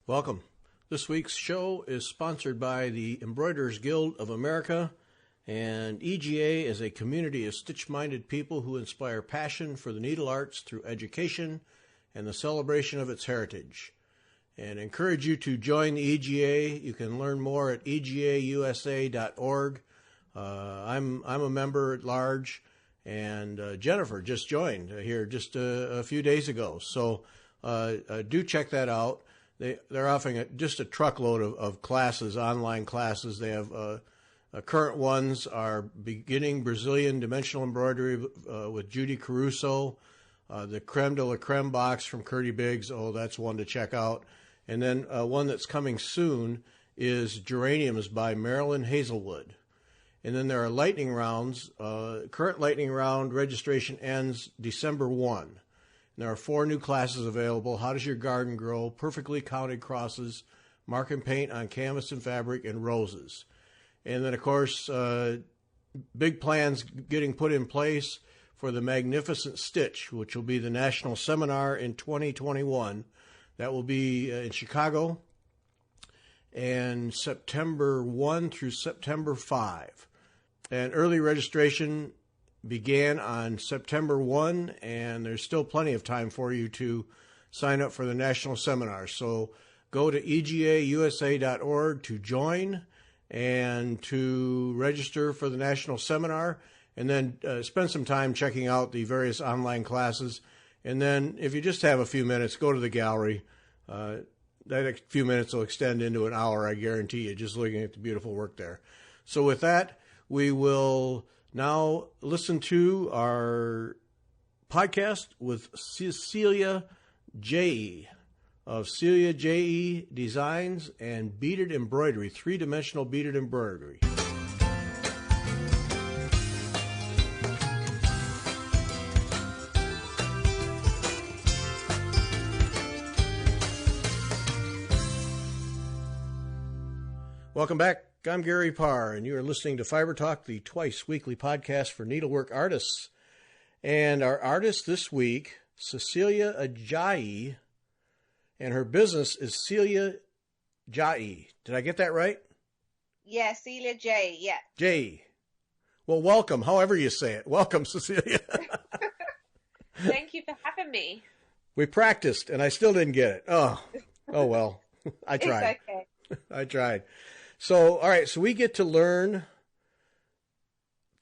Welcome. This week's show is sponsored by the Embroiderers Guild of America, and EGA is a community of stitch-minded people who inspire passion for the needle arts through education and the celebration of its heritage. And encourage you to join the EGA. You can learn more at egausa.org. I'm a member at large, and Jennifer just joined here just a few days ago. So do check that out. They're offering just a truckload of classes, online classes. They have current ones are beginning Brazilian dimensional embroidery with Judy Caruso, the Creme de la Creme box from Curdy Biggs. Oh, that's one to check out. And then one that's coming soon is Geraniums by Marilyn Hazelwood. And then there are lightning rounds. Current lightning round registration ends December 1. There are 4 new classes available: How Does Your Garden Grow, Perfectly Counted Crosses, Mark and Paint on Canvas and Fabric, and Roses. And then, of course, big plans getting put in place for the Magnificent Stitch, which will be the national seminar in 2021. That will be in Chicago, and September 1 through September 5. And early registration began on September 1, and there's still plenty of time for you to sign up for the national seminar. So go to egausa.org to join and to register for the national seminar, and then spend some time checking out the various online classes. And then if you just have a few minutes, go to the gallery. That few minutes will extend into an hour, I guarantee you, just looking at the beautiful work there. So with that, we will now listen to our podcast with Cecilia Ajayi of Cecilia Ajayi Designs and Beaded Embroidery, 3-dimensional beaded embroidery. Welcome back. I'm Gary Parr, and you are listening to Fiber Talk, the twice-weekly podcast for needlework artists. And our artist this week, Cecilia Ajayi, and her business is Cecilia Ajayi. Did I get that right? Yeah, Cecilia J. Yeah. J. Well, welcome, however you say it. Welcome, Cecilia. Thank you for having me. We practiced, and I still didn't get it. Oh well. I tried. It's okay. I tried. So, all right, so we get to learn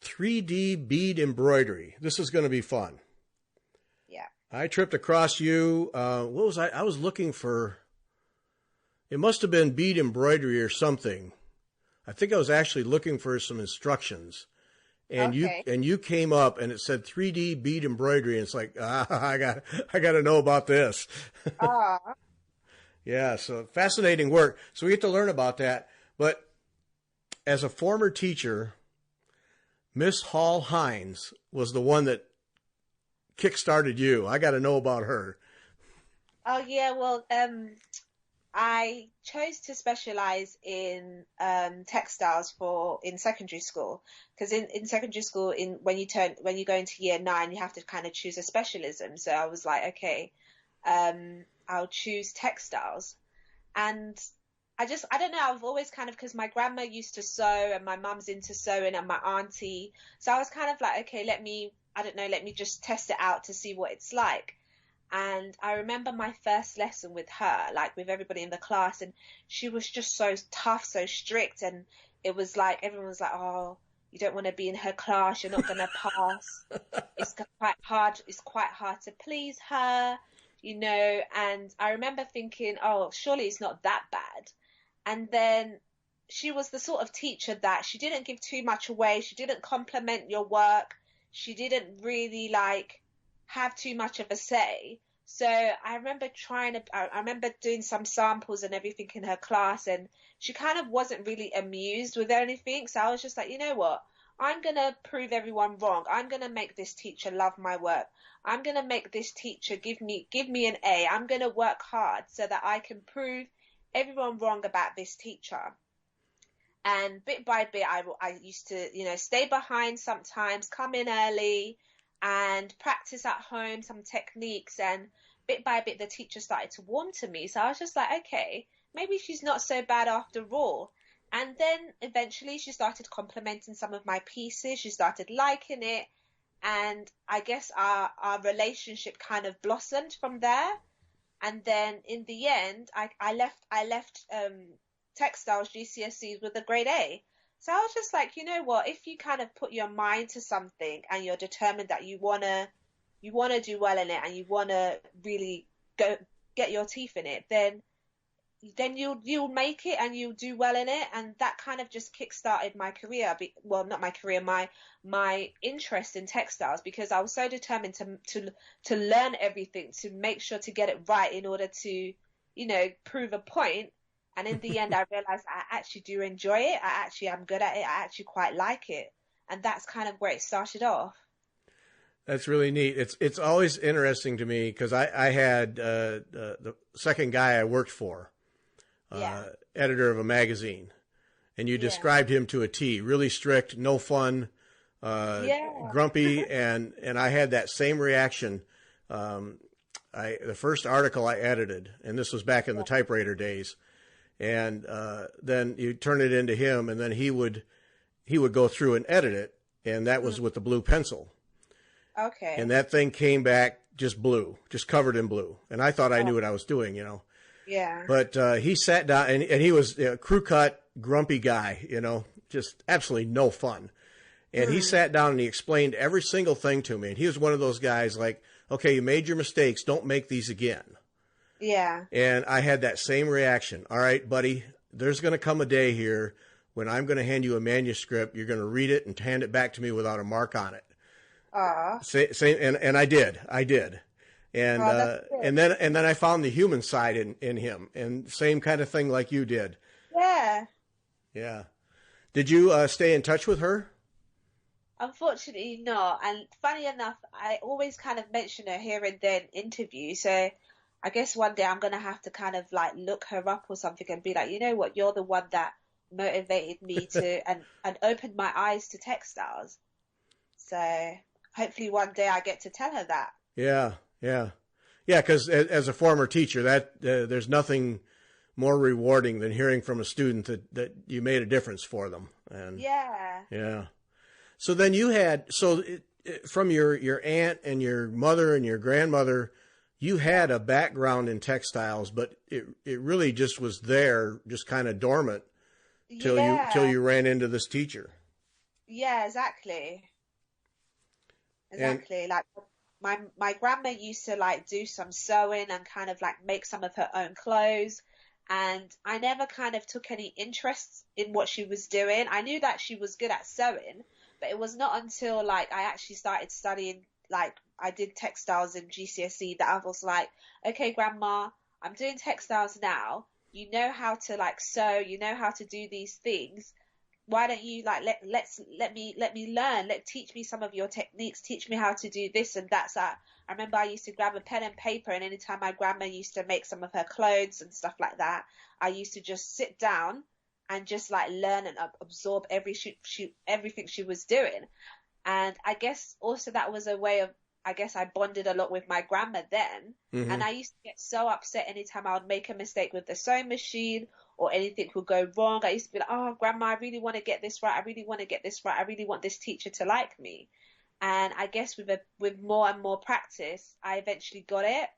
3D bead embroidery. This is going to be fun. Yeah. I tripped across you. What was I? I was looking for, it must have been bead embroidery or something. I think I was actually looking for some instructions. And okay. you came up and it said 3D bead embroidery, and it's like, I got to know about this. Yeah, so fascinating work. So we get to learn about that. But as a former teacher, Miss Hall Hines was the one that kick-started you. I got to know about her. Oh, yeah, well, I chose to specialize in textiles in secondary school, because in secondary school, when you go into year 9, you have to kind of choose a specialism. So I was like, okay, I'll choose textiles. And I don't know, I've always kind of, because my grandma used to sew and my mum's into sewing and my auntie. So I was kind of like, okay, let me just test it out to see what it's like. And I remember my first lesson with her, like with everybody in the class, and she was just so tough, so strict. And it was like, everyone was like, oh, you don't want to be in her class, you're not going to pass. It's quite hard to please her, you know. And I remember thinking, oh, surely it's not that bad. And then she was the sort of teacher that she didn't give too much away. She didn't compliment your work. She didn't really have too much of a say. So I remember I remember doing some samples and everything in her class, and she kind of wasn't really amused with anything. So I was just like, you know what? I'm going to prove everyone wrong. I'm going to make this teacher love my work. I'm going to make this teacher give me an A. I'm going to work hard so that I can prove everyone wrong about this teacher. And bit by bit, I used to, stay behind sometimes, come in early and practice at home some techniques. And bit by bit, the teacher started to warm to me. So I was just like, okay, maybe she's not so bad after all. And then eventually she started complimenting some of my pieces. She started liking it. And I guess our relationship kind of blossomed from there. And then in the end, I left textiles GCSEs with a grade A. So I was just like, you know what, if you kind of put your mind to something and you're determined that you wanna do well in it and you wanna really go get your teeth in it, then you'll make it and you'll do well in it. And that kind of just kick-started my career. Well, not my career, my interest in textiles, because I was so determined to learn everything, to make sure to get it right in order to, prove a point. And in the end, I realized I actually do enjoy it. I actually am good at it. I actually quite like it. And that's kind of where it started off. That's really neat. It's always interesting to me because I had the second guy I worked for, Yeah. editor of a magazine, and you Yeah. described him to a T. Really strict, no fun, Yeah. grumpy, and I had that same reaction. The first article I edited, and this was back in the typewriter days, and then you turn it into him, and then he would go through and edit it, and that was with the blue pencil. Okay. And that thing came back just blue, just covered in blue, and I thought I knew what I was doing, Yeah. But he sat down, and he was a crew cut, grumpy guy, just absolutely no fun. And he sat down and he explained every single thing to me. And he was one of those guys like, okay, you made your mistakes. Don't make these again. Yeah. And I had that same reaction. All right, buddy, there's going to come a day here when I'm going to hand you a manuscript. You're going to read it and hand it back to me without a mark on it. And I did. And and then I found the human side in him, and same kind of thing like you did. Yeah. Yeah. Did you stay in touch with her? Unfortunately not. And funny enough, I always kind of mention her here and there in interviews. So I guess one day I'm gonna have to kind of like look her up or something and be like, you know what, you're the one that motivated me to and opened my eyes to textiles. So hopefully one day I get to tell her that. Yeah. Because as a former teacher, that there's nothing more rewarding than hearing from a student that you made a difference for them. And yeah. So then you had from your aunt and your mother and your grandmother, you had a background in textiles, but it really just was there, just kind of dormant till you ran into this teacher. Yeah, exactly. Like my grandma used to like do some sewing and kind of like make some of her own clothes, and I never kind of took any interest in what she was doing. I knew that she was good at sewing, but it was not until like I actually started studying, like I did textiles in GCSE, that I was like, okay, grandma, I'm doing textiles now. You know how to like sew, you know how to do these things. Why don't you like let me learn, teach me some of your techniques, teach me how to do this and that. So I remember I used to grab a pen and paper, and anytime my grandma used to make some of her clothes and stuff like that, I used to just sit down and just like learn and absorb everything she was doing. And I guess also that was a way of, I guess I bonded a lot with my grandma then. Mm-hmm. And I used to get so upset anytime I would make a mistake with the sewing machine or anything would go wrong. I used to be like, oh, grandma, I really want to get this right. I really want to get this right. I really want this teacher to like me. And I guess with more and more practice, I eventually got it.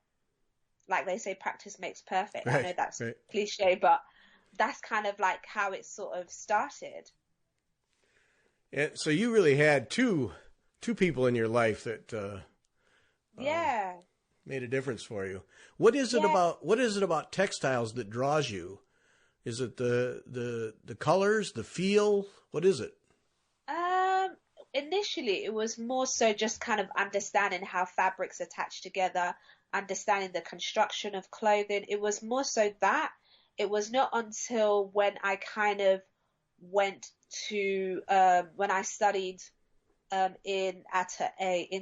Like they say, practice makes perfect. Right, I know that's right. cliche, but that's kind of like how it sort of started. And so you really had two people in your life that made a difference for you. What is it about textiles that draws you? Is it the colors, the feel? What is it? Initially it was more so just kind of understanding how fabrics attach together, understanding the construction of clothing. It was more so that. It was not until when I kind of went to when I studied in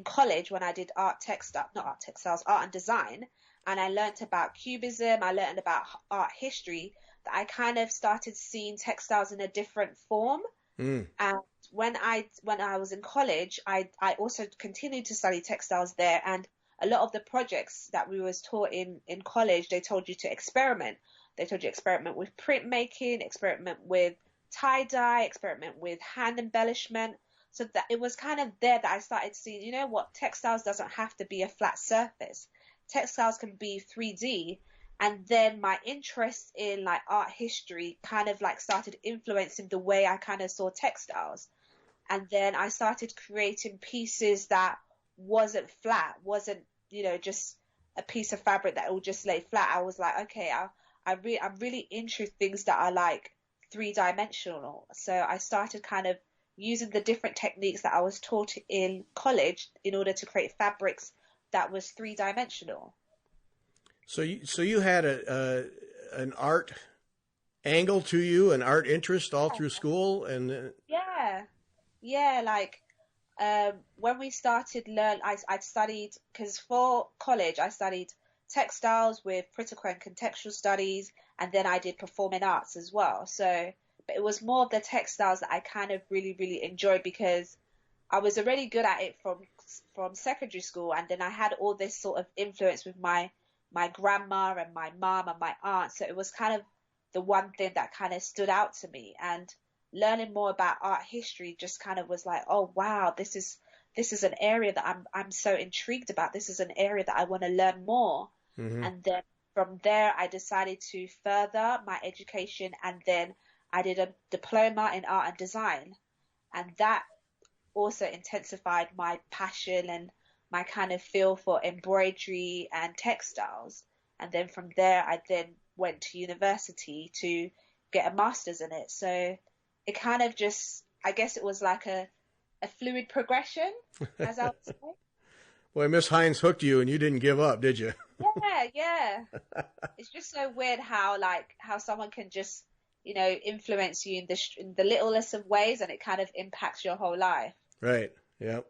college, when I did art and design, and I learned about cubism, I learned about art history, that I kind of started seeing textiles in a different form. And when I was in college, I also continued to study textiles there, and a lot of the projects that we was taught in college, they told you to experiment. They told you experiment with printmaking, experiment with tie-dye, experiment with hand embellishment. So that it was kind of there that I started seeing, you know what, textiles doesn't have to be a flat surface. Textiles can be 3D. And then my interest in like art history kind of like started influencing the way I kind of saw textiles. And then I started creating pieces that wasn't flat, wasn't, just a piece of fabric that will just lay flat. I was like, okay, I'm really into things that are like three-dimensional. So I started kind of using the different techniques that I was taught in college in order to create fabrics that was three-dimensional. So you had an art angle to you, an art interest all through school, and yeah, like when we started I studied, because for college I studied textiles with critical and contextual studies, and then I did performing arts as well. So, but it was more of the textiles that I kind of really, really enjoyed, because I was already good at it from secondary school, and then I had all this sort of influence with my grandma and my mom and my aunt. So it was kind of the one thing that kind of stood out to me. And learning more about art history just kind of was like, oh wow, this is an area that I'm so intrigued about. This is an area that I want to learn more. mm-hmm. And then from there, I decided to further my education, and then I did a diploma in art and design, and that also intensified my passion and my kind of feel for embroidery and textiles. And then from there, I then went to university to get a master's in it. So it kind of just, I guess it was like a fluid progression, as I would say. Boy, Miss Hines hooked you and you didn't give up, did you? Yeah. It's just so weird how someone can just, influence you in the littlest of ways, and it kind of impacts your whole life. Right. Yeah.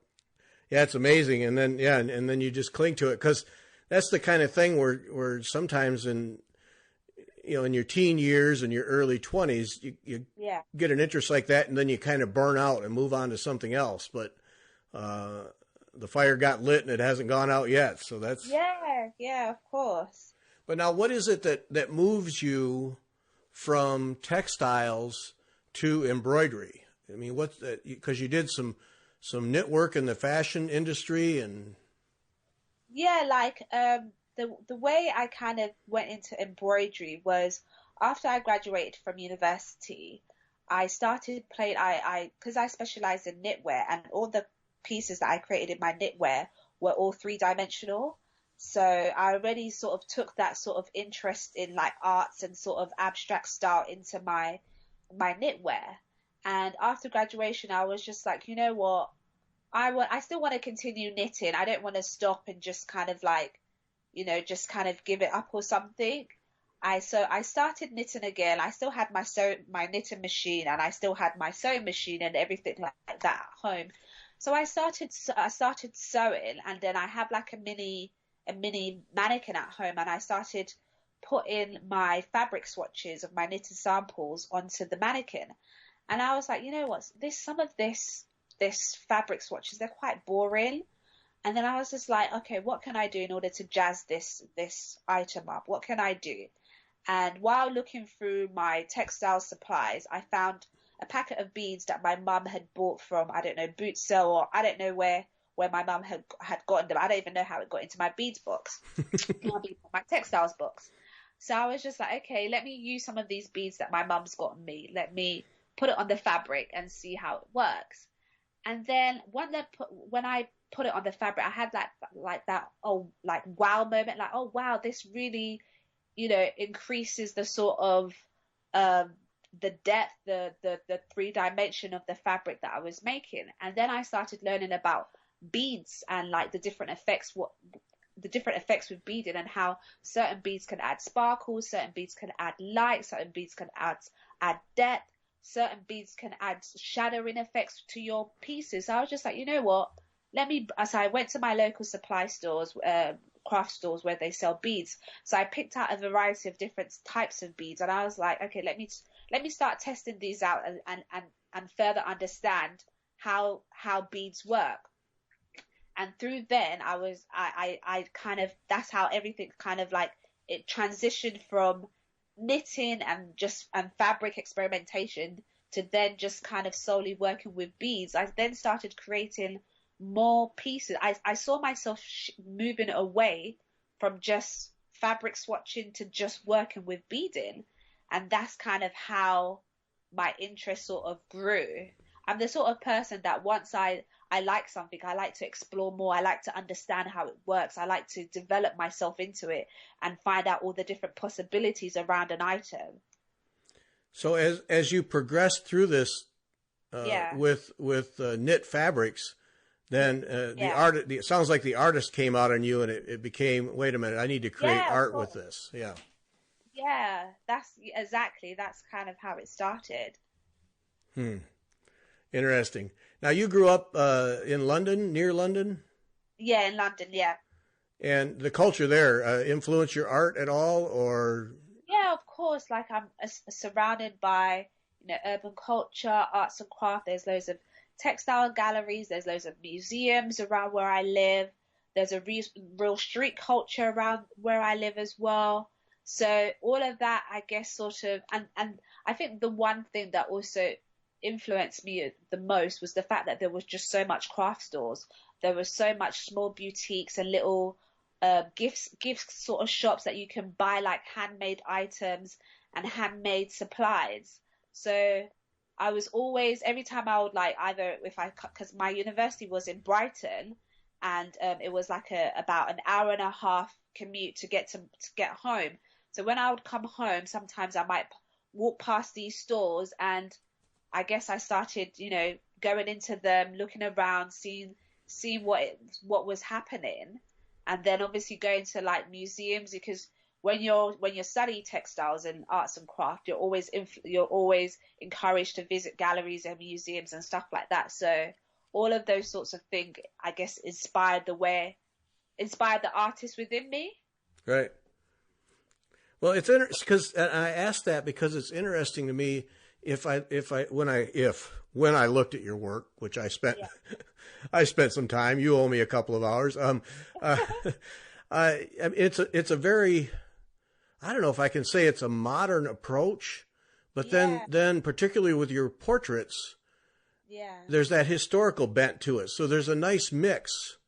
Yeah, it's amazing. And then, and then you just cling to it, because that's the kind of thing where sometimes in your teen years and your early 20s, you get an interest like that, and then you kind of burn out and move on to something else. But the fire got lit and it hasn't gone out yet. So that's... Yeah, of course. But now what is it that moves you from textiles to embroidery? I mean, what's that? Because you did some knit work in the fashion industry, and... Yeah, like the way I kind of went into embroidery was after I graduated from university. I started playing, because I specialized in knitwear, and all the pieces that I created in my knitwear were all three-dimensional. So I already sort of took that sort of interest in like arts and sort of abstract style into my knitwear. And after graduation, I was just like, you know what? I still want to continue knitting. I don't want to stop and just kind of like, just kind of give it up or something. So I started knitting again. I still had my knitting machine, and I still had my sewing machine and everything like that at home. So I started sewing, and then I have like a mini mannequin at home, and I started putting my fabric swatches of my knitted samples onto the mannequin. And I was like, you know what, some of this fabric swatches, they're quite boring. And then I was just like, okay, what can I do in order to jazz this item up? What can I do? And while looking through my textile supplies, I found a packet of beads that my mum had bought from, I don't know, Boots Sale, or I don't know where my mum had gotten them. I don't even know how it got into my beads box, my textiles box. So I was just like, okay, let me use some of these beads that my mum's gotten me. Let me put it on the fabric and see how it works. And then when I put it on the fabric, I had that wow moment, like, oh wow, this really, increases the sort of the depth, the three dimension of the fabric that I was making. And then I started learning about beads and like the different effects with beading, and how certain beads can add sparkles, certain beads can add light, certain beads can add depth, certain beads can add shadowing effects to your pieces. So I was just like, you know what, so I went to my local supply stores, craft stores where they sell beads. So I picked out a variety of different types of beads, and I was like, okay, let me start testing these out and further understand how beads work. And through then I kind of, that's how everything kind of like, it transitioned from knitting and fabric experimentation to then just kind of solely working with beads, I then started creating more pieces. I saw myself moving away from just fabric swatching to just working with beading. And that's kind of how my interest sort of grew. I'm the sort of person that once I like something, I like to explore more. I like to understand how it works. I like to develop myself into it and find out all the different possibilities around an item. So as you progressed through this Yeah. with knit fabrics, then Yeah. it sounds like the artist came out on you, and it became, wait a minute, I need to create Yeah, of art with course. this. Yeah. Yeah, that's kind of how it started. Hmm. Interesting. Now you grew up in London, near London, Yeah, in London, yeah. and the culture there influenced your art at all, or Yeah, of course. Like I'm surrounded by, urban culture, arts and craft. There's loads of textile galleries. There's loads of museums around where I live. There's a real street culture around where I live as well. So all of that, I guess, sort of, and I think the one thing that also influenced me the most was the fact that there was just so much craft stores. There was so much small boutiques and little gifts sort of shops that you can buy like handmade items and handmade supplies. So I was always, every time I would like either if I, because my university was in Brighton, and it was like about an hour and a half commute to get home. So when I would come home, sometimes I might walk past these stores, and I guess I started, going into them, looking around, seeing what was happening, and then obviously going to like museums, because when you're studying textiles and arts and craft, you're always encouraged to visit galleries and museums and stuff like that. So all of those sorts of things, I guess, inspired the artist within me. right? Well, it's interesting because I asked that because it's interesting to me. When I looked at your work, which I spent Yeah. I spent some time. You owe me a couple of hours. Uh, it's a very, I don't know if I can say it's a modern approach, but Yeah. then particularly with your portraits, Yeah. there's that historical bent to it. So there's a nice mix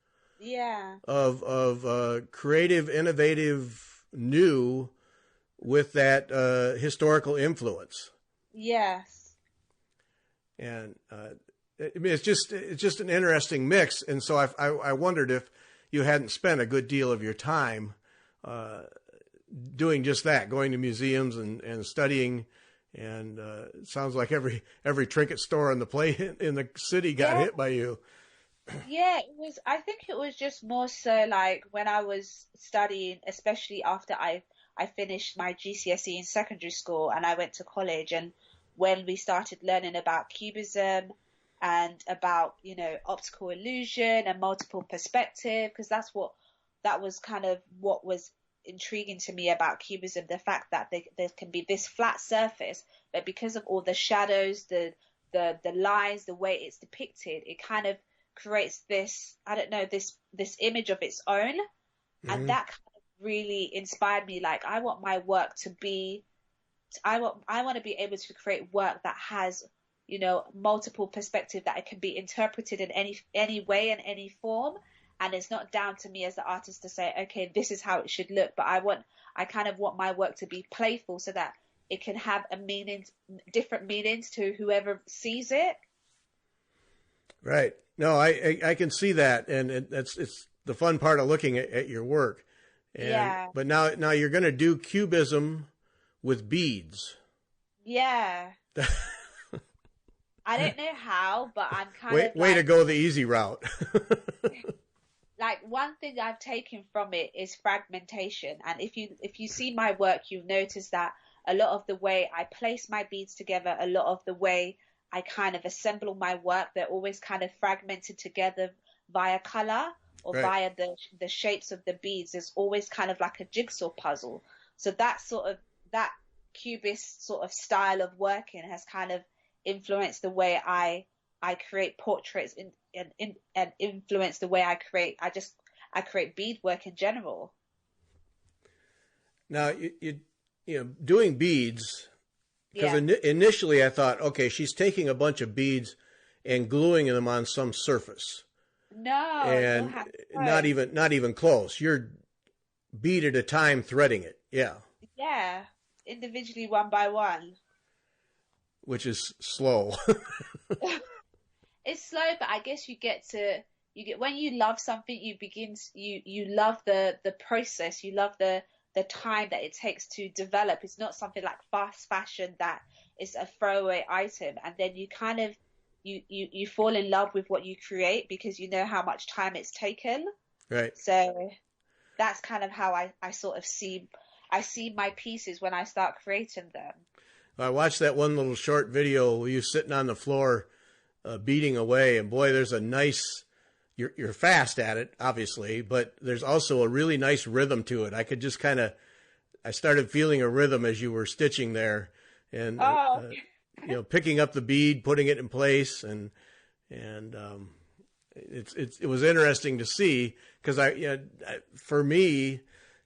Yeah. of creative, innovative, new with that historical influence. Yes. And I mean, it's just an interesting mix. And so I wondered if you hadn't spent a good deal of your time doing just that, going to museums and studying. And it sounds like every trinket store in the city got Yeah. hit by you. Yeah, I think it was just more so like when I was studying, especially after I finished my GCSE in secondary school and I went to college, and when we started learning about cubism and about, optical illusion and multiple perspective, because that was kind of what was intriguing to me about cubism, the fact that there can be this flat surface, but because of all the shadows, the lines, the way it's depicted, it kind of creates this, I don't know, this image of its own. And Hmm. that kind of really inspired me. Like I want my work to be, I want to be able to create work that has, multiple perspective, that it can be interpreted in any way and any form. And it's not down to me as the artist to say, okay, this is how it should look. But I kind of want my work to be playful so that it can have different meanings to whoever sees it. Right. No, I can see that, and it's the fun part of looking at your work. And Yeah. but now you're going to do cubism with beads. Yeah. I don't know how, but I'm kind of Way to like, go the easy route. one thing I've taken from it is fragmentation. And if you see my work, you'll notice that a lot of the way I place my beads together, a lot of the way I kind of assemble my work, they're always kind of fragmented together via color or Right. via the shapes of the beads. There's always kind of like a jigsaw puzzle. So that cubist sort of style of working has kind of influenced the way I create portraits and influence the way I create beadwork in general. Now doing beads, because Yeah. initially I thought, okay, she's taking a bunch of beads and gluing them on some surface, No, not and how. not even close. You're bead at a time threading it. Yeah, Yeah, individually one by one. which is slow. It's slow, but I guess you get when you love something, you love the process, you love the time that it takes to develop. It's not something like fast fashion that is a throwaway item, and then you kind of you fall in love with what you create because you know how much time it's taken. Right. So that's kind of how I sort of see my pieces when I start creating them. I watched that one little short video where you sitting on the floor beating away, and boy, there's a nice. You're fast at it, obviously, but there's also a really nice rhythm to it. I could just I started feeling a rhythm as you were stitching there, and Oh, picking up the bead, putting it in place, and it was interesting to see because for me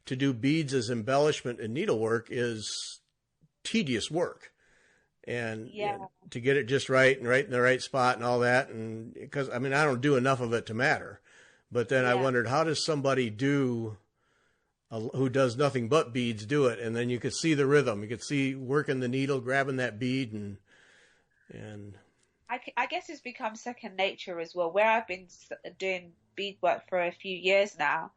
to do beads as embellishment and needlework is tedious work, and yeah, to get it just right and right in the right spot and all that, and because I don't do enough of it to matter, but then I yeah. wondered how does somebody who does nothing but beads do it, and then you could see the rhythm, you could see working the needle, grabbing that bead, and I guess it's become second nature as well. Where I've been doing beadwork for a few years now,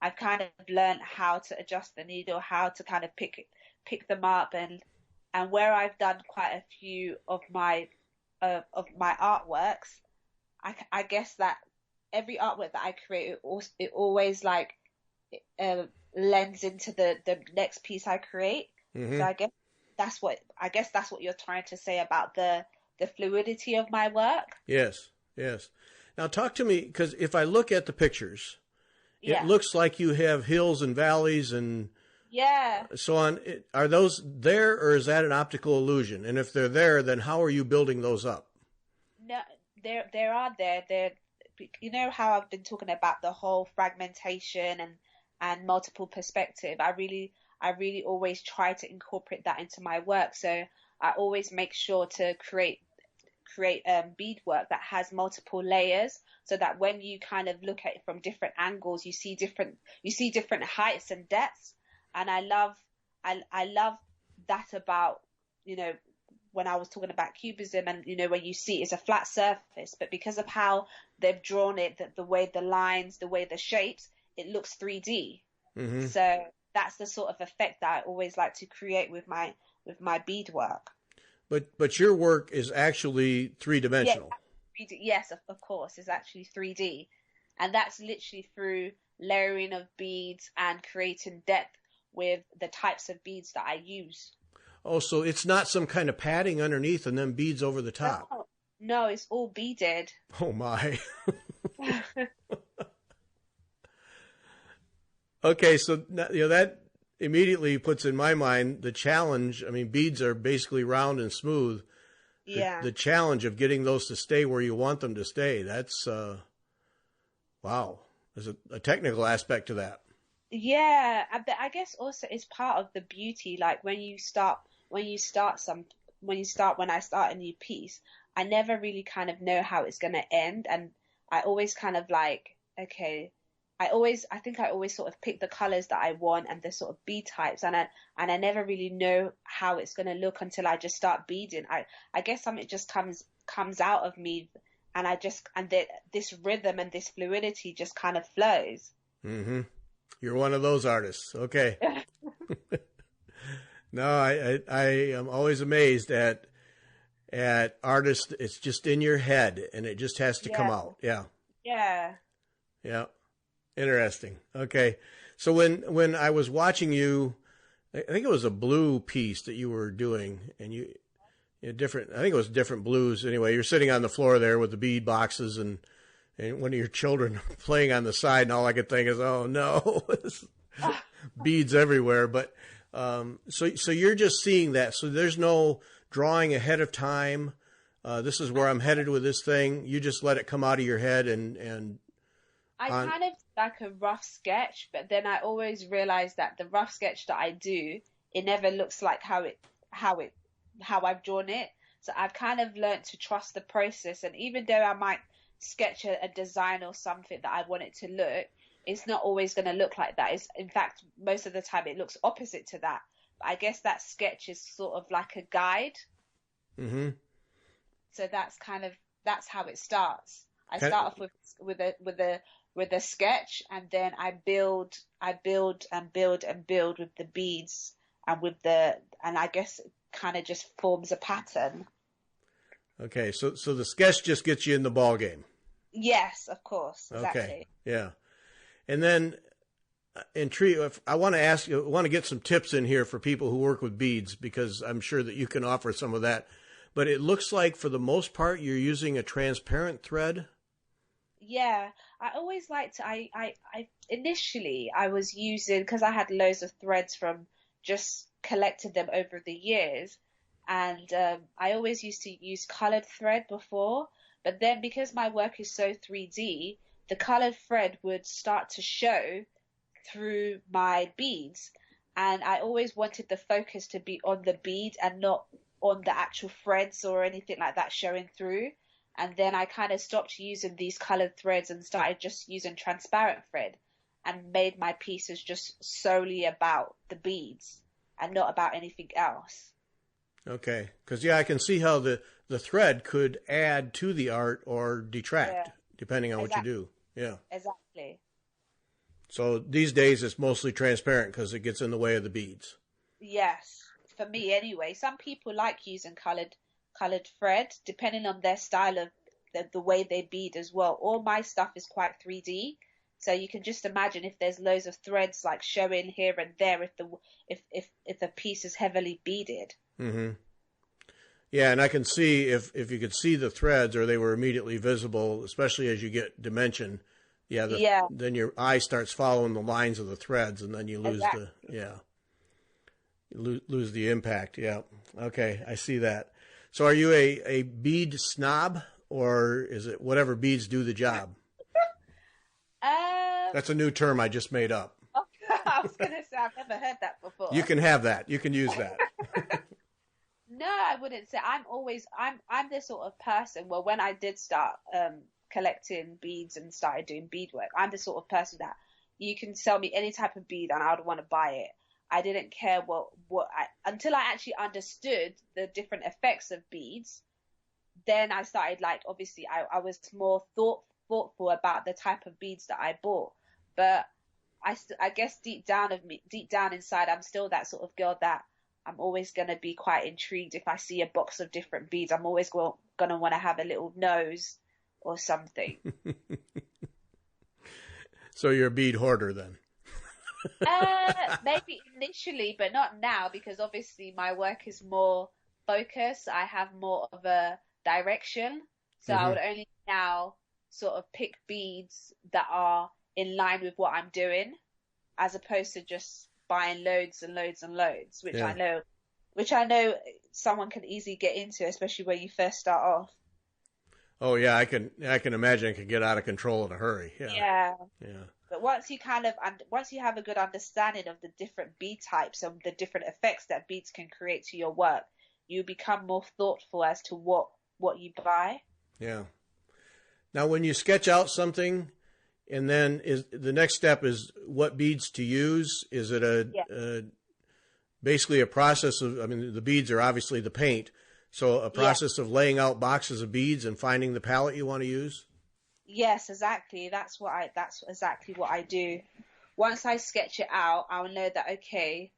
I've kind of learned how to adjust the needle, how to kind of pick them up, and where I've done quite a few of my artworks, I guess that every artwork that I create, it always like uh, lends into the next piece I create. So mm-hmm. I guess that's what you're trying to say about the fluidity of my work. Yes, yes. Now talk to me, because if I look at the pictures, it Yeah. looks like you have hills and valleys and Yeah. so on. Are those there, or is that an optical illusion? And if they're there, then how are you building those up? No, there are there. You know how I've been talking about the whole fragmentation and multiple perspective. I really always try to incorporate that into my work. So I always make sure to create beadwork that has multiple layers, so that when you kind of look at it from different angles, you see different heights and depths. And I love that about, you know, when I was talking about cubism, and when you see it's a flat surface, but because of how they've drawn it, the way the lines, the way the shapes, it looks 3D. Mm-hmm. So that's the sort of effect that I always like to create with my beadwork. But your work is actually three Yeah, dimensional. yes, of course, it's actually 3D, and that's literally through layering of beads and creating depth with the types of beads that I use. Oh, so it's not some kind of padding underneath and then beads over the top. No, no, it's all beaded. Oh my. Okay, so that immediately puts in my mind the challenge. I mean, beads are basically round and smooth. Yeah. The challenge of getting those to stay where you want them to stay. That's wow. There's a technical aspect to that. Yeah, but I guess also it's part of the beauty. Like when you start when I start a new piece, I never really kind of know how it's gonna end, and I always kind of like, okay, I think I always sort of pick the colors that I want and the sort of bead types, and I never really know how it's gonna look until I just start beading. I guess something just comes out of me, and this rhythm and this fluidity just kind of flows. Mm-hmm. You're one of those artists. Okay. No, I am always amazed at artists. It's just in your head and it just has to come Yeah, out. Yeah. yeah, Yeah. Interesting. Okay. So when I was watching you, I think it was a blue piece that you were doing, and you different. I think it was different blues. Anyway, you're sitting on the floor there with the bead boxes and one of your children playing on the side, and all I could think is, oh no, beads everywhere. But so you're just seeing that. So there's no drawing ahead of time. This is where I'm headed with this thing. You just let it come out of your head and I on. kind of like a rough sketch, but then I always realize that the rough sketch that I do it never looks like how I've drawn it. So I've kind of learned to trust the process. And even though I might sketch a design or something that I want it to look, it's not always going to look like that. It's, in fact, most of the time it looks opposite to that. But I guess that sketch is sort of like a guide. Mm-hmm. So that's how it starts. I Kind start off with a sketch, and then I build and build and build with the beads and I guess it kind of just forms a pattern. Okay, so the sketch just gets you in the ball game. Yes, of course, exactly. Okay, yeah. And then if I want to ask you, I want to get some tips in here for people who work with beads, because I'm sure that you can offer some of that. But it looks like for the most part you're using a transparent thread. Yeah, I always liked I initially I was using, because I had loads of threads from just collected them over the years, and I always used to use colored thread before, but then because my work is so 3D, the colored thread would start to show through my beads, and I always wanted the focus to be on the bead and not on the actual threads or anything like that showing through. And then I kind of stopped using these colored threads and started just using transparent thread, and made my pieces just solely about the beads and not about anything else. Okay, because yeah, I can see how the thread could add to the art or detract, Yeah, depending on what you exactly. do. Yeah. Exactly. So these days it's mostly transparent because it gets in the way of the beads. Yes, for me anyway. Some people like using colored thread, depending on their style of the way they bead as well. All my stuff is quite 3D, so you can just imagine if there's loads of threads like showing here and there, if the piece is heavily beaded. Mm-hmm. Yeah, and I can see if you could see the threads or they were immediately visible, especially as you get dimension. Yeah, Yeah, then your eye starts following the lines of the threads, and then you lose exactly. lose the impact. Yeah. Okay, I see that. So are you a bead snob, or is it whatever beads do the job? Um, That's a new term I just made up. I was gonna say I've never heard that You before. can have that. You can use that. No, I wouldn't say. I'm the sort of person. Well, when I did start collecting beads and started doing beadwork, I'm the sort of person that you can sell me any type of bead and I would want to buy it. I didn't care until I actually understood the different effects of beads. Then I started, like, obviously I was more thoughtful about the type of beads that I bought. But I guess deep down inside, I'm still that sort of girl that I'm always going to be quite intrigued. If I see a box of different beads, I'm always going to want to have a little nose or something. So you're a bead hoarder then. Maybe initially, but not now, because obviously my work is more focused. I have more of a direction. So I Mm-hmm. would only now sort of pick beads that are in line with what I'm doing, as opposed to just buying loads and loads and loads, Yeah. which I know someone can easily get into, especially when you first start off. Oh yeah, I can imagine it can get out of control in a hurry. Yeah. Yeah. Yeah. But once you have a good understanding of the different bead types and the different effects that beads can create to your work, you become more thoughtful as to what you buy. Yeah. Now, when you sketch out something, and then is the next step is what beads to use? Is it Yeah. basically a process of? I mean, the beads are obviously the paint, so a Yeah. process of laying out boxes of beads and finding the palette you want to use. Yes, exactly. That's exactly what I do. Once I sketch it out, I'll know that, okay,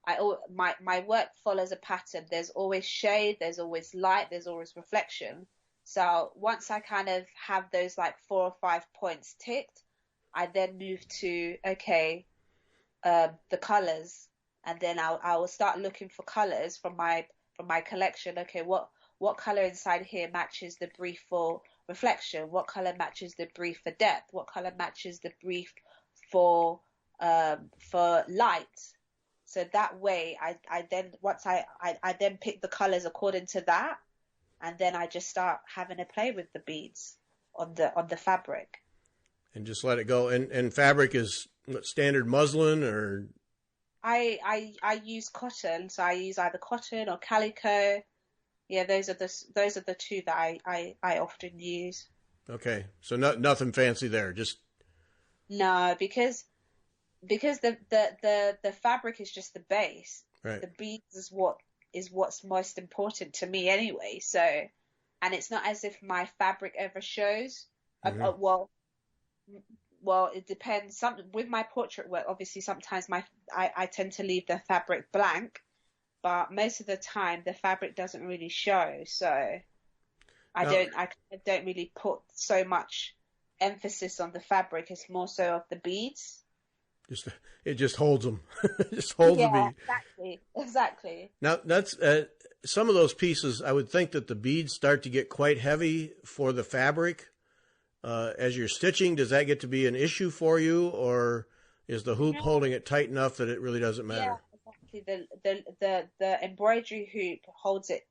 my work follows a pattern. There's always shade, there's always light, there's always reflection. So once I kind of have those like 4 or 5 points ticked, I then move to, okay, the colors, and then I will start looking for colors from my collection. Okay, what color inside here matches the brief for reflection? What color matches the brief for depth? What color matches the brief for light? So that way, I then once I then pick the colors according to that, and then I just start having a play with the beads on the fabric. And just let it go. And fabric is what, standard muslin or? I use cotton, so I use either cotton or calico. Yeah, those are the two that I often use. Okay, so nothing fancy there. Just No, because the fabric is just the base. right. The beads is what's most important to me anyway. So, and it's not as if my fabric ever shows. Hmm. Well, it depends. Some with my portrait work, obviously, sometimes I tend to leave the fabric blank, but most of the time the fabric doesn't really show. So Now, I don't really put so much emphasis on the fabric. It's more so of the beads. just it just holds them. It just holds the Yeah, bead. exactly. Now that's some of those pieces. I would think that the beads start to get quite heavy for the fabric as you're stitching. Does that get to be an issue for you, or is the hoop No, holding it tight enough that it really doesn't yeah, matter? exactly. The embroidery hoop holds it,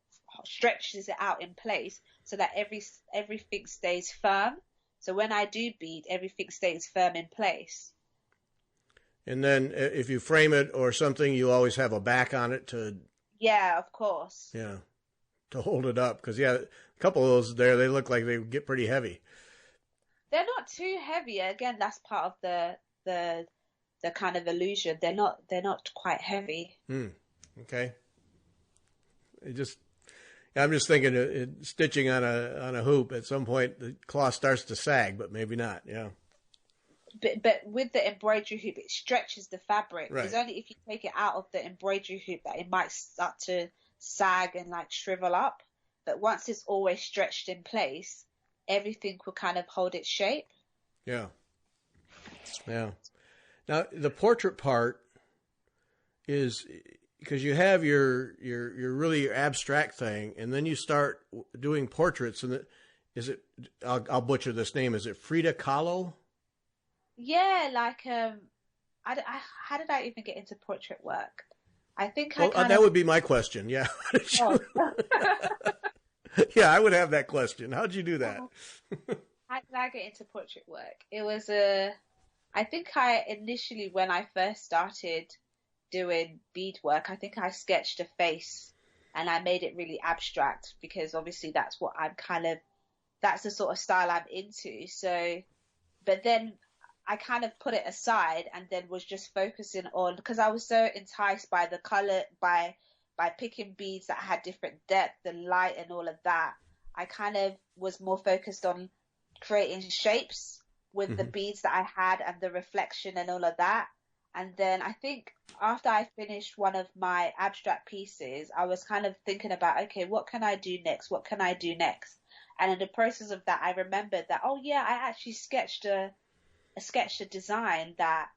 stretches it out in place so that everything stays firm. So when I do bead, everything stays firm in place. And then if you frame it or something, you always have a back on it to Yeah, of course. yeah to hold it up because yeah, a couple of those there they look like they get pretty heavy. They're not too heavy. Again, that's part of the kind of illusion. They're not quite heavy. Hmm. Okay. It just I'm just thinking stitching on a hoop at some point the cloth starts to sag, but maybe not. Yeah. But with the embroidery hoop, it stretches the fabric. Right. It's only if you take it out of the embroidery hoop that it might start to sag and like shrivel up. But once it's always stretched in place, everything will kind of hold its shape. Yeah. Yeah. Now the portrait part is because you have your really abstract thing, and then you start doing portraits, and is it? I'll butcher this name. Is it Frida Kahlo? Yeah, like how did I even get into portrait work? I think I Well, kind that of would be my question. Yeah. oh. Yeah, I would have that question. How'd you do that? How did I get into portrait work? It was I think I initially when I first started doing bead work, I think I sketched a face and I made it really abstract because obviously that's the sort of style I'm into. So, but then I kind of put it aside and then was just focusing on because I was so enticed by the color by picking beads that had different depth and light and all of that. I kind of was more focused on creating shapes with the Hmm. beads that I had and the reflection and all of that. And then I think after I finished one of my abstract pieces, I was kind of thinking about, okay, what can I do next? What can I do next? And in the process of that, I remembered that, oh yeah, I actually sketched a design that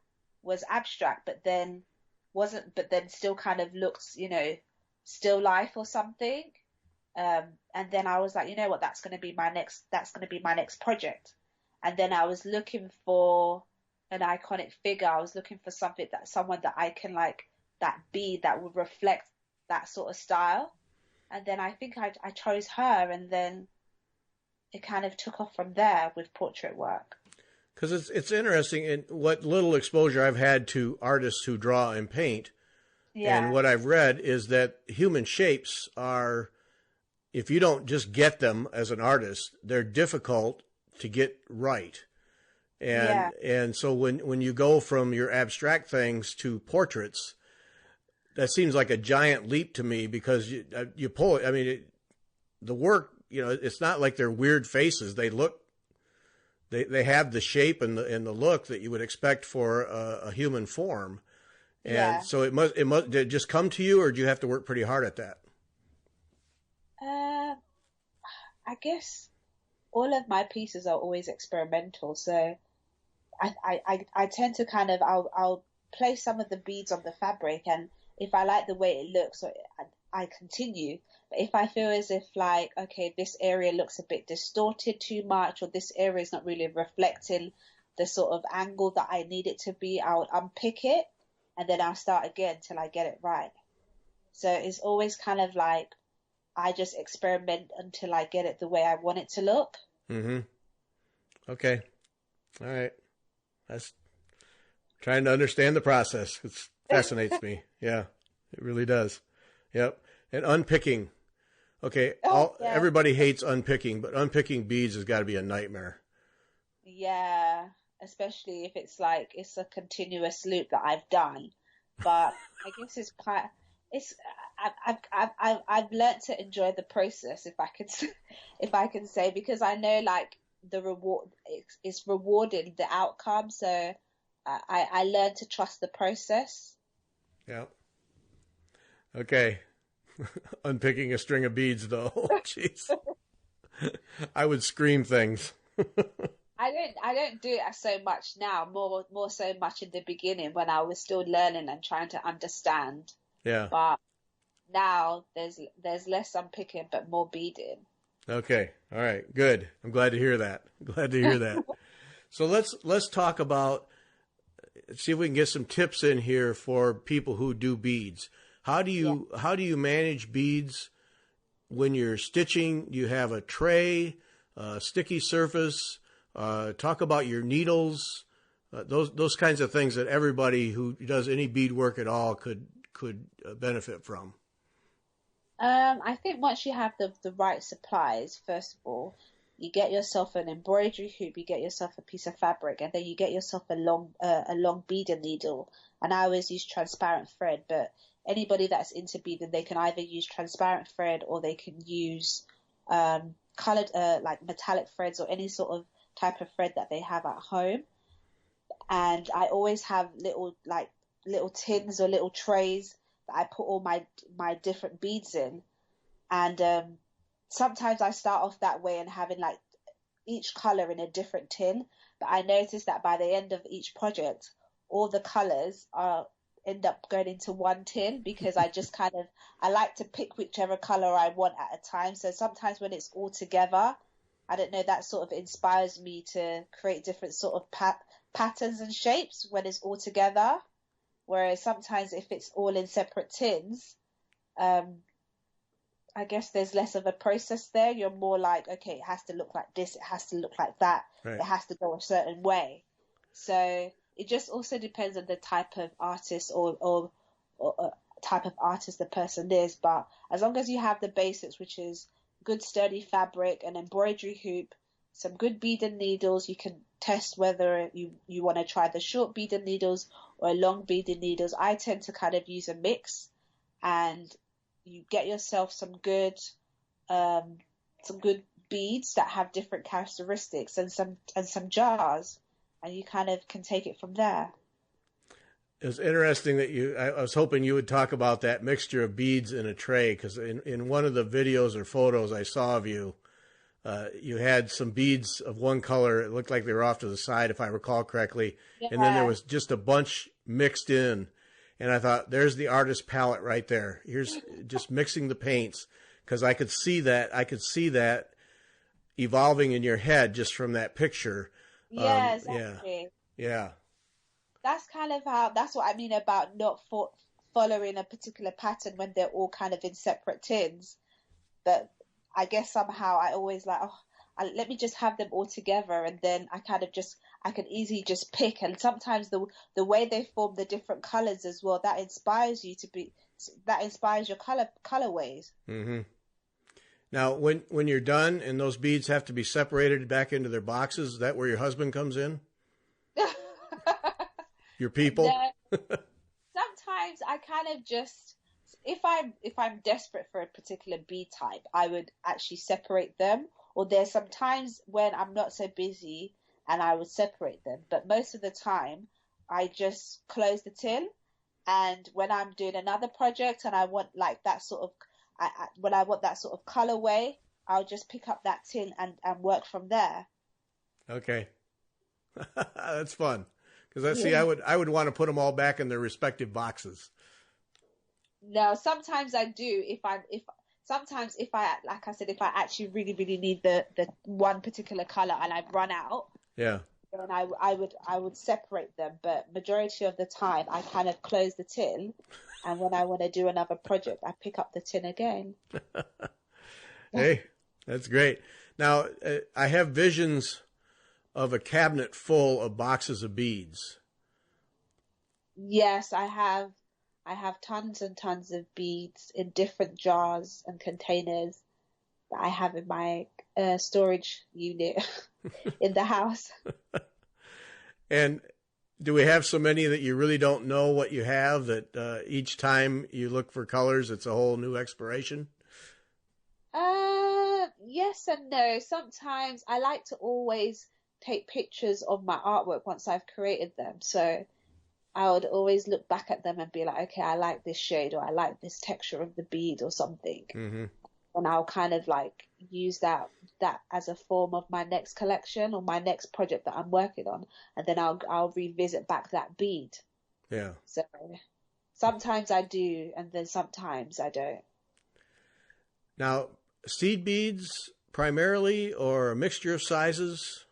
was abstract, but then still kind of looks, still life or something. And then I was like, you know what, that's going to be my next project. And then I was looking for an iconic figure. I was looking for someone that I can like, that be, that would reflect that sort of style. And then I think I chose her, and then it kind of took off from there with portrait work. Because it's interesting in what little exposure I've had to artists who draw and paint, and Yeah, what I've read is that human shapes are, if you don't just get them as an artist, they're difficult to get right. yeah, And so when you go from your abstract things to portraits, that seems like a giant leap to me because you pull it. I mean, the work, it's not like they're weird faces. They have the shape and the look that you would expect for a human form. And yeah. so did it just come to you, or do you have to work pretty hard at that? Uh, I guess all of my pieces are always experimental, so I tend to kind of I'll place some of the beads on the fabric, and if I like the way it looks, so I continue. But if I feel as if like, okay, this area looks a bit distorted too much, or this area is not really reflecting the sort of angle that I need it to be, I'll unpick it and then I'll start again till I get it right. So it's always kind of like I just experiment until I get it the way I want it to look. Mm-hmm. Okay. All right. That's trying to understand the process. fascinates me. Yeah, it really does. Yep. And unpicking. Okay, Oh, yeah. everybody hates unpicking, but unpicking beads has got to be a nightmare. Yeah, especially if it's like it's a continuous loop that I've done. But I guess it's part. It's I've learned to enjoy the process, if I could if I can say, because I know like the reward it's rewarding the outcome. So I learned to trust the process. Yep. Okay. Unpicking a string of beads, though. Jeez. I would scream things. I don't do it so much now, more so much in the beginning when I was still learning and trying to understand. Yeah. But now there's less unpicking but more beading. Okay. All right. Good. I'm glad to hear that. Glad to hear that. So let's talk about, see if we can get some tips in here for people who do beads. How do you manage beads when you're stitching? Do you have a tray, sticky surface? Talk about your needles. Those kinds of things that everybody who does any bead work at all could benefit from. I think once you have the right supplies, first of all, you get yourself an embroidery hoop, you get yourself a piece of fabric, and then you get yourself a long beading needle. And I always use transparent thread, but anybody that's into beading, they can either use transparent thread or they can use colored like metallic threads or any sort of type of thread that they have at home. And I always have little tins or little trays that I put all my different beads in. And sometimes I start off that way and having like each color in a different tin. But I noticed that by the end of each project, all the colors are end up going into one tin because I like to pick whichever color I want at a time. So sometimes when it's all together, I don't know, that sort of inspires me to create different sort of patterns and shapes when it's all together. Whereas sometimes if it's all in separate tins, I guess there's less of a process there. You're more like, okay, it has to look like this, it has to look like that, Right. it has to go a certain way. So it just also depends on the type of artist or type of artist the person is. But as long as you have the basics, which is good sturdy fabric, an embroidery hoop, some good beading needles, you can test whether you want to try the short beading needles or long beading needles. I tend to kind of use a mix, and you get yourself some good beads that have different characteristics and some jars, and you kind of can take it from there. It's interesting that I was hoping you would talk about that mixture of beads in a tray, because in one of the videos or photos I saw of you, you had some beads of one color. It looked like they were off to the side, if I recall correctly. Yeah. And then there was just a bunch mixed in. And I thought, there's the artist palette right there. Here's just mixing the paints, because I could see that. I could see that evolving in your head just from that picture. Yeah, exactly. Yeah. That's what I mean about not following a particular pattern when they're all kind of in separate tins. But I guess somehow I always like, let me just have them all together, and then I can easily just pick. And sometimes the way they form the different colors as well, that inspires your colorways. Mm-hmm. Now, when you're done and those beads have to be separated back into their boxes, is that where your husband comes in? Your people? No. Sometimes I kind of just, if I'm desperate for a particular bead type, I would actually separate them. Or there's some times when I'm not so busy and I would separate them. But most of the time, I just close the tin. And when I'm doing another project and I want like that sort of, when I want that sort of colorway, I'll just pick up that tin and work from there. Okay. That's fun. Because see, I would want to put them all back in their respective boxes. No, sometimes I do. Sometimes if I, like I said, if I actually really, really need the one particular color and I've run out, yeah, then I would separate them. But majority of the time, I kind of close the tin, and when I want to do another project, I pick up the tin again. Hey, that's great. Now, I have visions of a cabinet full of boxes of beads. Yes, I have. I have tons and tons of beads in different jars and containers that I have in my storage unit in the house. And do we have so many that you really don't know what you have, that each time you look for colors, it's a whole new exploration? Yes and no. Sometimes I like to always take pictures of my artwork once I've created them. So I would always look back at them and be like, okay, I like this shade, or I like this texture of the bead or something. Mm-hmm. And I'll kind of like use that as a form of my next collection or my next project that I'm working on, and then I'll revisit back that bead. Yeah. So sometimes I do, and then sometimes I don't. Now, seed beads primarily, or a mixture of sizes?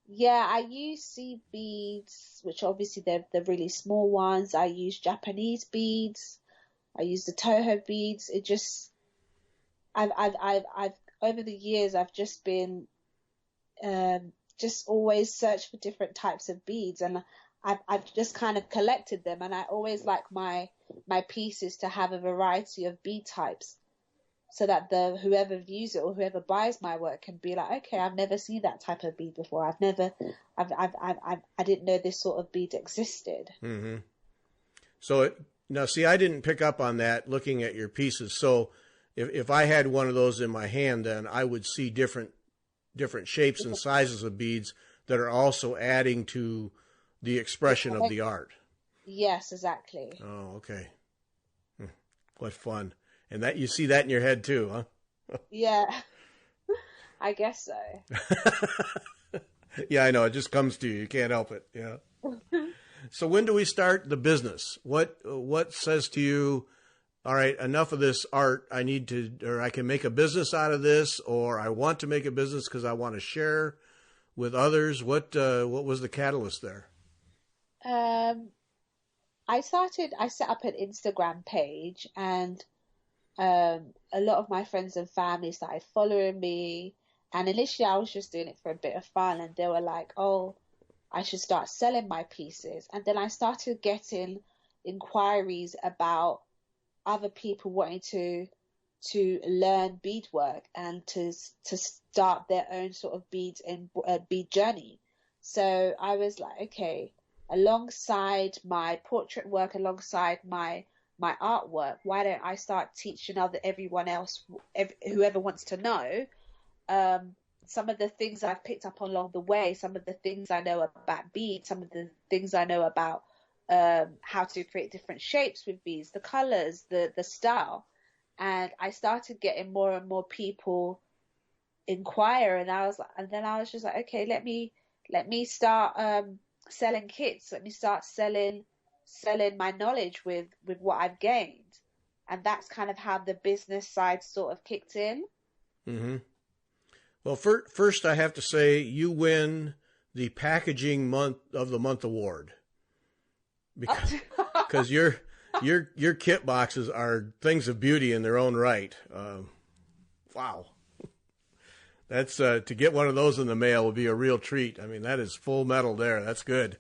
Yeah, I use seed beads, which obviously they're the really small ones. I use Japanese beads. I use the Toho beads. It just I've over the years I've just been just always searched for different types of beads, and I've just kind of collected them, and I always like my pieces to have a variety of bead types, so that the whoever views it or whoever buys my work can be like, okay, I've never seen that type of bead before. I didn't know this sort of bead existed. Mm-hmm. So now, see, I didn't pick up on that looking at your pieces. So if I had one of those in my hand, then I would see different shapes and sizes of beads that are also adding to the expression of the art. Yes, exactly. Oh, okay. What fun. And that you see that in your head too, huh? Yeah, I guess so. Yeah, I know. It just comes to you. You can't help it. Yeah. So when do we start the business? What says to you, all right, enough of this art. I need to, or I can make a business out of this, or I want to make a business because I want to share with others. What was the catalyst there? I set up an Instagram page, and a lot of my friends and family started following me. And initially, I was just doing it for a bit of fun, and they were like, "Oh, I should start selling my pieces." And then I started getting inquiries about other people wanting to learn beadwork and to start their own sort of bead journey. So I was like, okay, alongside my portrait work, alongside my artwork, why don't I start teaching everyone else, whoever wants to know, some of the things I've picked up along the way, some of the things I know about beads, some of the things I know about how to create different shapes with beads, the colors, the style. And I started getting more and more people inquire, and then I was just like, okay, let me start selling kits. Let me start selling my knowledge with what I've gained, and that's kind of how the business side sort of kicked in. Mm-hmm. Well, first I have to say you win the Packaging Month of the Month award, because your kit boxes are things of beauty in their own right. Wow. That's to get one of those in the mail would be a real treat. I mean, that is full metal there. That's good.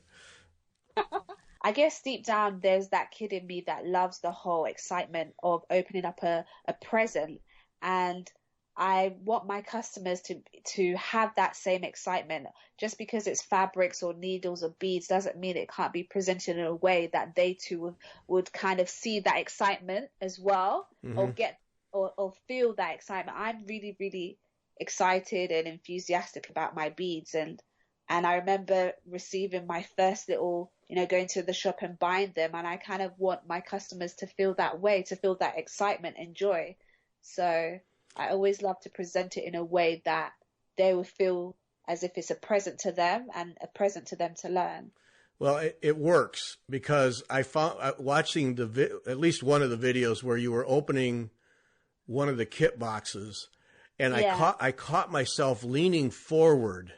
I guess deep down there's that kid in me that loves the whole excitement of opening up a present, and I want my customers to have that same excitement. Just because it's fabrics or needles or beads doesn't mean it can't be presented in a way that they too would kind of see that excitement as well, Mm-hmm. or get or feel that excitement. I'm really, really excited and enthusiastic about my beads, and I remember receiving my first little, going to the shop and buying them, and I kind of want my customers to feel that way, to feel that excitement and joy. So I always love to present it in a way that they will feel as if it's a present to them and a present to them to learn. Well, it works, because I found watching at least one of the videos where you were opening one of the kit boxes, and Yeah. I caught myself leaning forward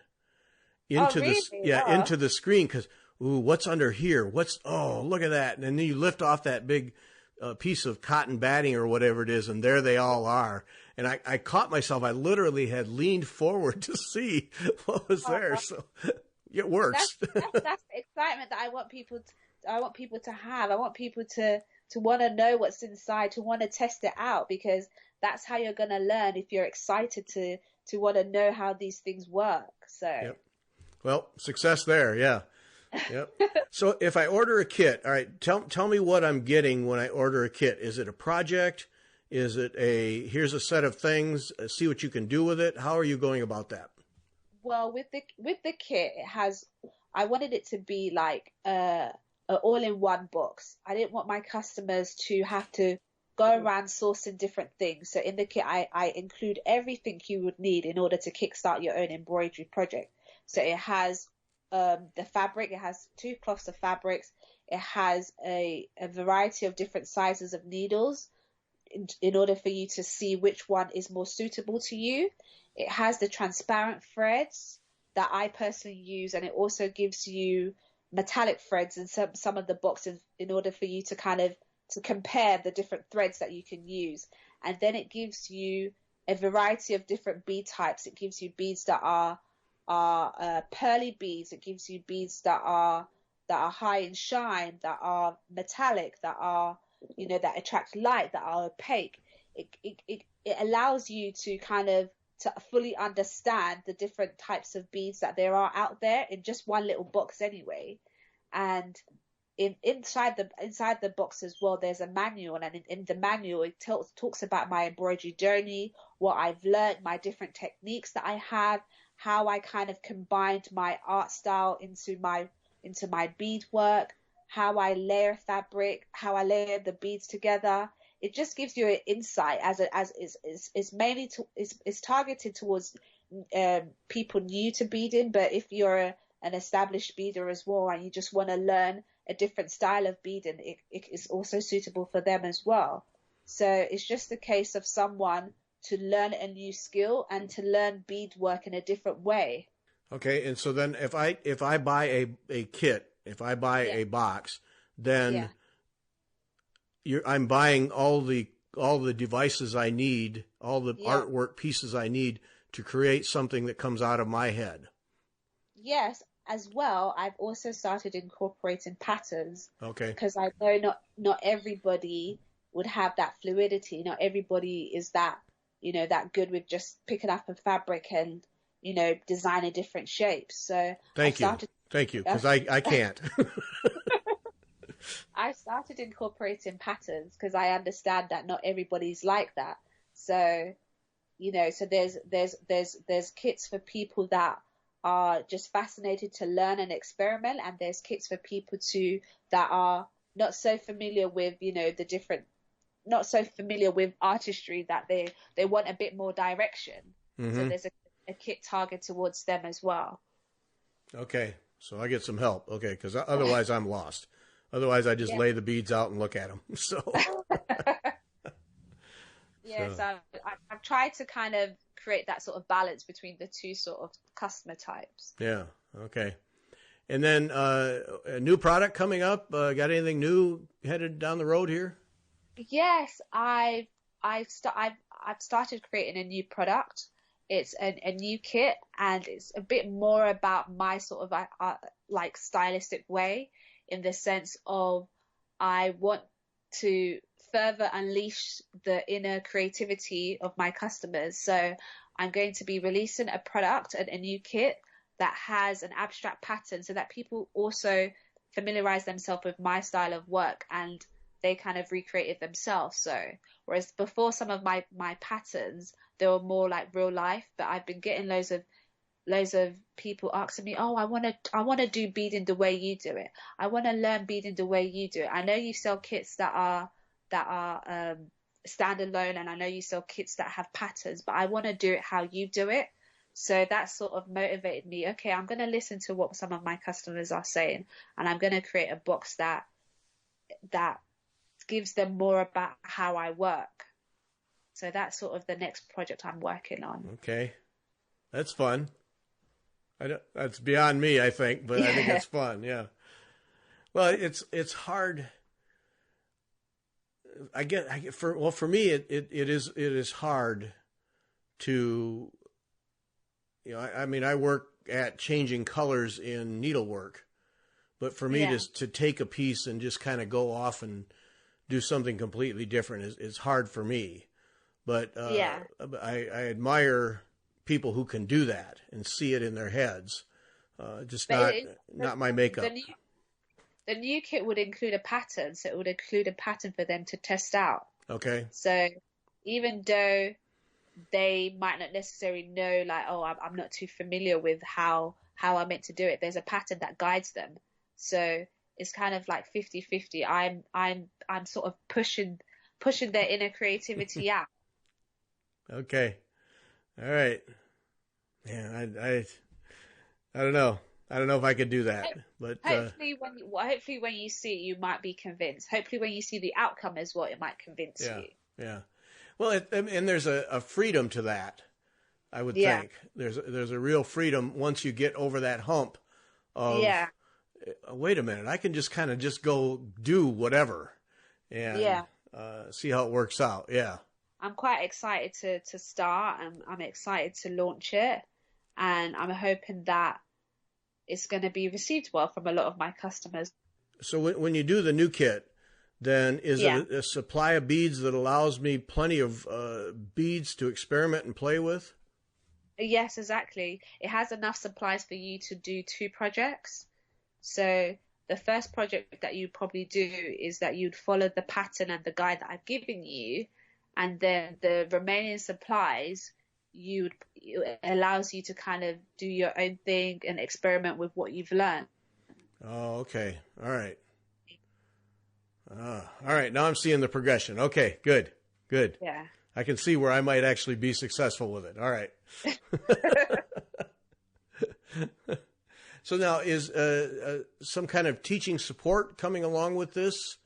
into Really? into the screen, because ooh, what's under here? Oh, look at that! And then you lift off that big piece of cotton batting or whatever it is, and there they all are. And I caught myself. I literally had leaned forward to see what was there. So it works. That's the excitement that I want people to have. I want people to want to know what's inside, to want to test it out, because that's how you're going to learn, if you're excited to want to know how these things work. So Yep. Well, success there. Yeah. Yep. So if I order a kit, all right, tell me what I'm getting when I order a kit. Is it a project? Is it here's a set of things, see what you can do with it? How are you going about that? well, with the kit, I wanted it to be like a all-in-one box. I didn't want my customers to have to go around sourcing different things. So in the kit, I include everything you would need in order to kickstart your own embroidery project. So it has the fabric. It has 2 cloths of fabrics. It has a variety of different sizes of needles in order for you to see which one is more suitable to you. It has the transparent threads that I personally use, and it also gives you metallic threads in some of the boxes in order for you to kind of to compare the different threads that you can use. And then it gives you a variety of different bead types. It gives you beads that are pearly beads. It gives you beads that are high in shine, that are metallic, that are, you know, that attract light, that are opaque. It allows you to kind of to fully understand the different types of beads that there are out there in just one little box anyway. And inside the box as well, there's a manual, and in the manual it talks about my embroidery journey, what I've learned, my different techniques that I have, how I kind of combined my art style into my beadwork, how I layer fabric, how I layer the beads together. It just gives you an insight is mainly is targeted towards people new to beading. But if you're an established beader as well and you just want to learn a different style of beading, it is also suitable for them as well. So it's just a case of someone to learn a new skill and to learn beadwork in a different way. Okay, and so then if I buy a kit, if I buy a box, then I'm buying all the devices I need, all the artwork pieces I need to create something that comes out of my head. Yes, as well, I've also started incorporating patterns. Okay. Because I know not everybody would have that fluidity. Not everybody is that, you know, that good with just picking up a fabric and, you know, designing different shapes. So Thank you, because I can't. I started incorporating patterns because I understand that not everybody's like that. So, you know, so there's kits for people that are just fascinated to learn and experiment, and there's kits for people that are not so familiar with, you know, not so familiar with artistry, that they want a bit more direction. Mm-hmm. So there's a kit targeted towards them as well. Okay, so I get some help. Okay, because otherwise I'm lost. Otherwise, I just lay the beads out and look at them. So, so I've tried to kind of create that sort of balance between the two sort of customer types. Yeah. Okay. And then a new product coming up. Got anything new headed down the road here? Yes, I've started creating a new product. It's a new kit, and it's a bit more about my sort of like stylistic way, in the sense of I want to further unleash the inner creativity of my customers. So I'm going to be releasing a product and a new kit that has an abstract pattern, so that people also familiarize themselves with my style of work and they kind of recreate it themselves. So whereas before, some of my patterns, they were more like real life, but I've been getting loads of people asking me, oh, I want to do beading the way you do it. I want to learn beading the way you do it. I know you sell kits that are standalone, and I know you sell kits that have patterns, but I want to do it how you do it. So that sort of motivated me. Okay, I'm going to listen to what some of my customers are saying, and I'm going to create a box that gives them more about how I work. So that's sort of the next project I'm working on. Okay, that's fun. That's beyond me, I think, but I think it's fun. Yeah. Well, it's hard. For me, it is hard to, you know, I mean, I work at changing colors in needlework, but for me to take a piece and just kind of go off and do something completely different is hard for me. But Yeah. I admire people who can do that and see it in their heads. Just But not my makeup. The new kit would include a pattern, so it would include a pattern for them to test out. Okay. So even though they might not necessarily know, like, oh, I'm not too familiar with how I'm meant to do it, there's a pattern that guides them. So it's kind of like 50-50. I'm sort of pushing their inner creativity out. Okay. All right. Yeah, I don't know. I don't know if I could do that, but hopefully when you see it, you might be convinced. Hopefully when you see the outcome as well, it might convince you. Yeah. Well, and there's a freedom to that. I would think there's a real freedom once you get over that hump of wait a minute, I can just kind of just go do whatever and see how it works out. Yeah. I'm quite excited to start, and I'm excited to launch it, and I'm hoping that it's going to be received well from a lot of my customers. So when you do the new kit, then is it a supply of beads that allows me plenty of beads to experiment and play with? Yes, exactly. It has enough supplies for you to do 2 projects. So the first project that you probably do is that you'd follow the pattern and the guide that I've given you, and then the remaining supplies it allows you to kind of do your own thing and experiment with what you've learned. Oh, okay. All right. All right. Now I'm seeing the progression. Okay, good. Yeah. I can see where I might actually be successful with it. All right. So now is some kind of teaching support coming along with this?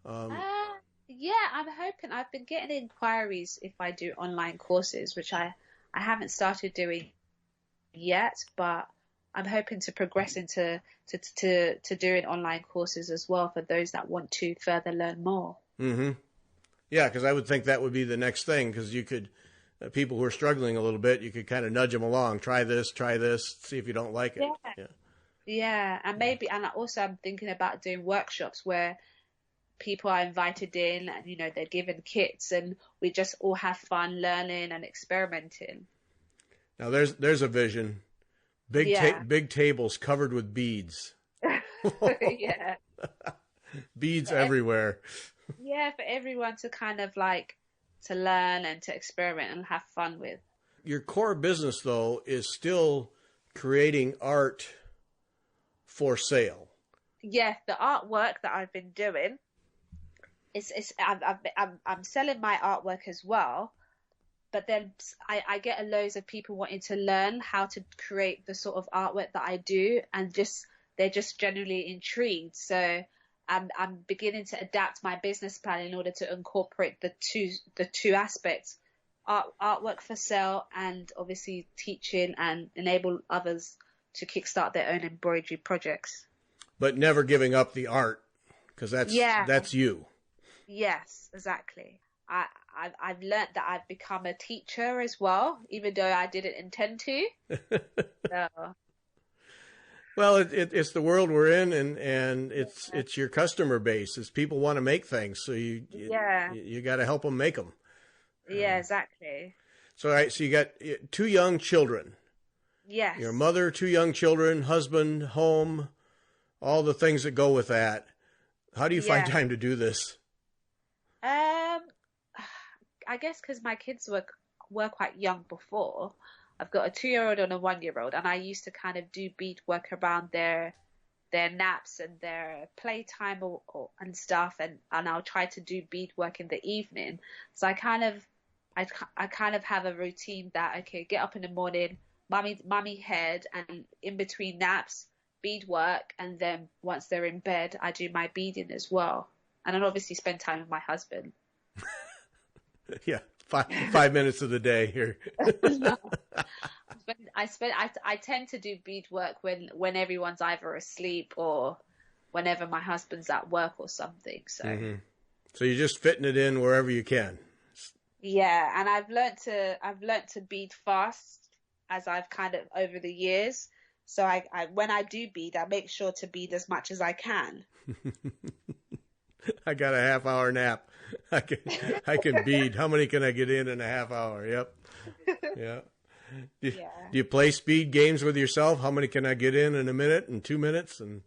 Yeah, I'm hoping. I've been getting inquiries if I do online courses, which I haven't started doing yet, but I'm hoping to progress into to doing online courses as well for those that want to further learn more. Mm-hmm. Yeah, because I would think that would be the next thing, because you could, people who are struggling a little bit, you could kind of nudge them along. Try this, see if you don't like it. Yeah, and maybe, and also I'm thinking about doing workshops where people are invited in, and they're given kits, and we just all have fun learning and experimenting. Now there's a vision. Big tables covered with beads. Yeah. Beads everywhere. Yeah, for everyone to kind of like to learn and to experiment and have fun with. Your core business, though, is still creating art for sale. Yeah, the artwork that I've been doing I'm selling my artwork as well, but then I get loads of people wanting to learn how to create the sort of artwork that I do, and they're just generally intrigued. So I'm beginning to adapt my business plan in order to incorporate the two aspects: artwork for sale, and obviously teaching and enable others to kickstart their own embroidery projects. But never giving up the art, because that's you. Yes, exactly. I've learned that I've become a teacher as well, even though I didn't intend to. So. Well, it's the world we're in, and it's your customer base. It's people want to make things, so you got to help them make them. Yeah, exactly. So, all right, so you got 2 young children. Yes. Your mother, 2 young children, husband, home, all the things that go with that. How do you find time to do this? I guess because my kids were quite young before. I've got a 2-year-old and a 1-year-old, and I used to kind of do beadwork around their naps and their playtime and stuff, and I'll try to do beadwork in the evening. So I kind of have a routine that, okay, get up in the morning, mummy head, and in between naps, beadwork, and then once they're in bed, I do my beading as well, and then obviously spend time with my husband. Yeah, 5 minutes of the day here. No. I tend to do beadwork when everyone's either asleep or whenever my husband's at work or something. So, So you're just fitting it in wherever you can. Yeah, and I've learnt to bead fast as I've kind of over the years. So I when I do bead, I make sure to bead as much as I can. I got a half-hour nap. I can bead. How many can I get in a half hour? Yep. Yeah. Do you play speed games with yourself? How many can I get in a minute and 2 minutes? And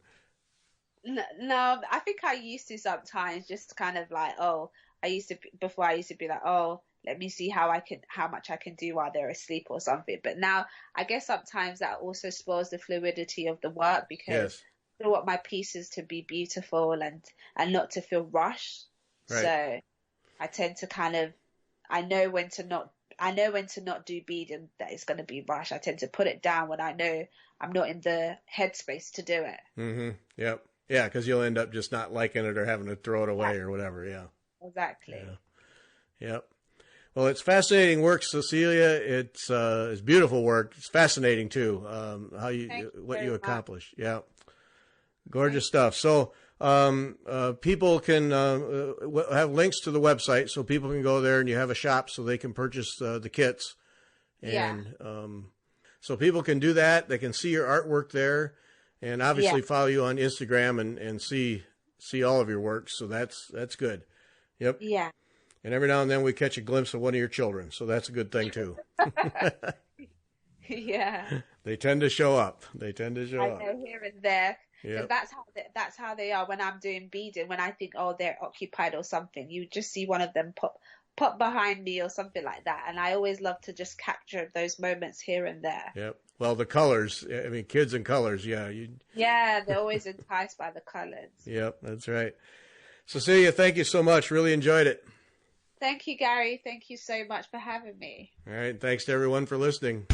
no, I think I used to sometimes just kind of like, before I used to be like, oh, let me see how much I can do while they're asleep or something. But now I guess sometimes that also spoils the fluidity of the work because yes. I want my pieces to be beautiful and not to feel rushed. Right. So I tend to kind of, I know when to not do beading that it's going to be rushed. I tend to put it down when I know I'm not in the headspace to do it. Mm-hmm. Yep. Yeah, because you'll end up just not liking it or having to throw it away or whatever. Yeah. Exactly. Yeah. Yep. Well, it's fascinating work, Cecilia. It's beautiful work. It's fascinating too. What you accomplish. Yeah. Gorgeous stuff. So people can have links to the website so people can go there, and you have a shop so they can purchase the kits. And so people can do that. They can see your artwork there, and obviously follow you on Instagram and see all of your work. So that's good. Yep. Yeah. And every now and then we catch a glimpse of one of your children, so that's a good thing too. Yeah. They tend to show up. I know, here and there. Yep. That's how they are when I'm doing beading. When I think, oh, they're occupied or something, you just see one of them pop behind me or something like that. And I always love to just capture those moments here and there. Yep. Well, the colors. I mean, kids and colors. Yeah. Yeah, they're always enticed by the colors. Yep, that's right. Cecilia, thank you so much. Really enjoyed it. Thank you, Gary. Thank you so much for having me. All right. Thanks to everyone for listening.